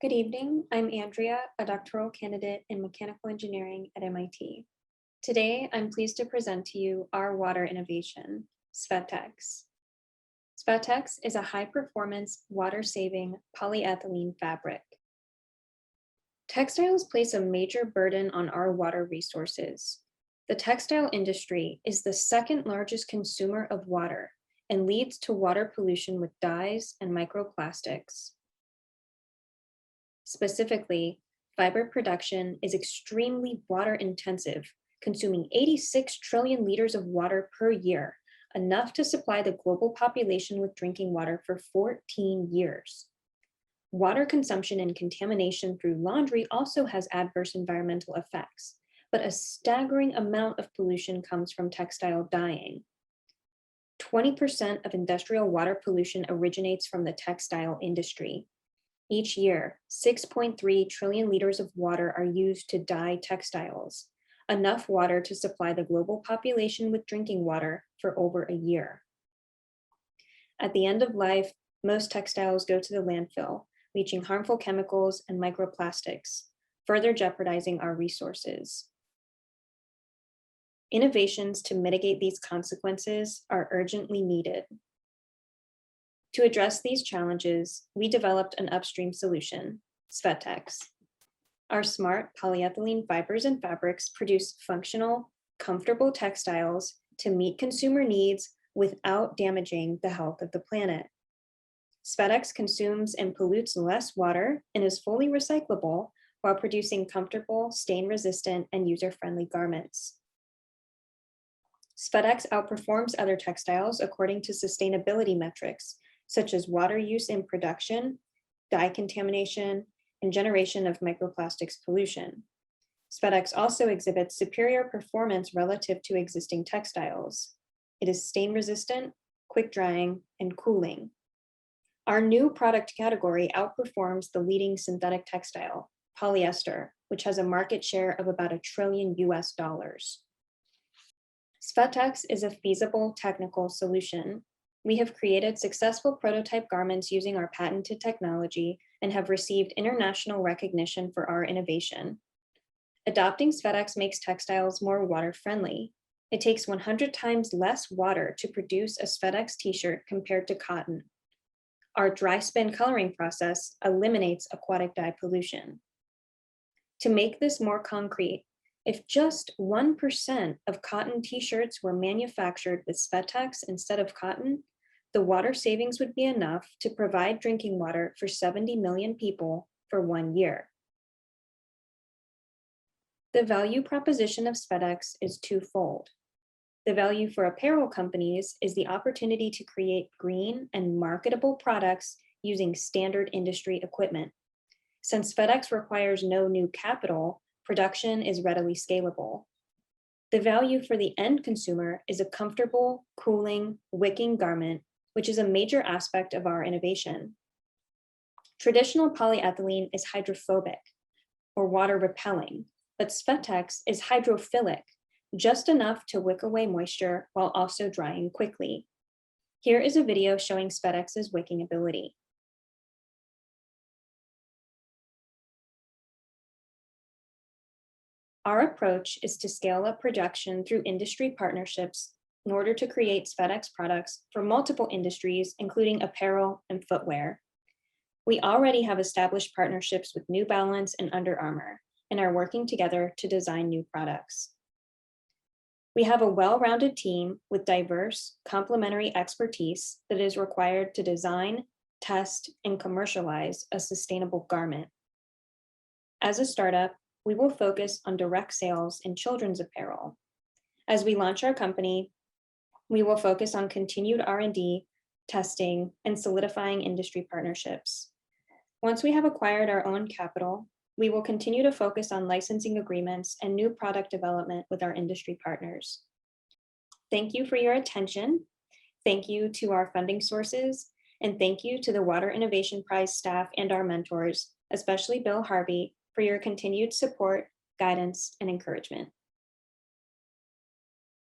Good evening, I'm Andrea, a doctoral candidate in mechanical engineering at MIT. Today, I'm pleased to present to you our water innovation, SVETEX. SVETEX is a high-performance, water-saving polyethylene fabric. Textiles place a major burden on our water resources. The textile industry is the second largest consumer of water and leads to water pollution with dyes and microplastics. Specifically, fiber production is extremely water intensive, consuming 86 trillion liters of water per year, enough to supply the global population with drinking water for 14 years. Water consumption and contamination through laundry also has adverse environmental effects, but a staggering amount of pollution comes from textile dyeing. 20% of industrial water pollution originates from the textile industry. Each year, 6.3 trillion liters of water are used to dye textiles, enough water to supply the global population with drinking water for over a year. At the end of life, most textiles go to the landfill, leaching harmful chemicals and microplastics, further jeopardizing our resources. Innovations to mitigate these consequences are urgently needed. To address these challenges, we developed an upstream solution, SVETEX. Our smart polyethylene fibers and fabrics produce functional, comfortable textiles to meet consumer needs without damaging the health of the planet. SVETEX consumes and pollutes less water and is fully recyclable while producing comfortable, stain-resistant, and user-friendly garments. SVETEX outperforms other textiles according to sustainability metrics, such as water use in production, dye contamination, and generation of microplastics pollution. SVETEX also exhibits superior performance relative to existing textiles. It is stain-resistant, quick-drying, and cooling. Our new product category outperforms the leading synthetic textile, polyester, which has a market share of about $1 trillion. SVETEX is a feasible technical solution. We have created successful prototype garments using our patented technology and have received international recognition for our innovation. Adopting SVETEX makes textiles more water-friendly. It takes 100 times less water to produce a SVETEX t-shirt compared to cotton. Our dry spin coloring process eliminates aquatic dye pollution. To make this more concrete, if just 1% of cotton t-shirts were manufactured with SVETEX instead of cotton, the water savings would be enough to provide drinking water for 70 million people for 1 year. The value proposition of SVETEX is twofold. The value for apparel companies is the opportunity to create green and marketable products using standard industry equipment. Since SVETEX requires no new capital, production is readily scalable. The value for the end consumer is a comfortable, cooling, wicking garment, which is a major aspect of our innovation. Traditional polyethylene is hydrophobic, or water repelling, but SVETEX is hydrophilic, just enough to wick away moisture while also drying quickly. Here is a video showing SVETEX's wicking ability. Our approach is to scale up production through industry partnerships in order to create SVETEX products for multiple industries, including apparel and footwear. We already have established partnerships with New Balance and Under Armour and are working together to design new products. We have a well-rounded team with diverse, complementary expertise that is required to design, test, and commercialize a sustainable garment. As a startup, we will focus on direct sales in children's apparel. As we launch our company, we will focus on continued R&D, testing, and solidifying industry partnerships. Once we have acquired our own capital, we will continue to focus on licensing agreements and new product development with our industry partners. Thank you for your attention. Thank you to our funding sources, and thank you to the Water Innovation Prize staff and our mentors, especially Bill Harvey, for your continued support, guidance, and encouragement.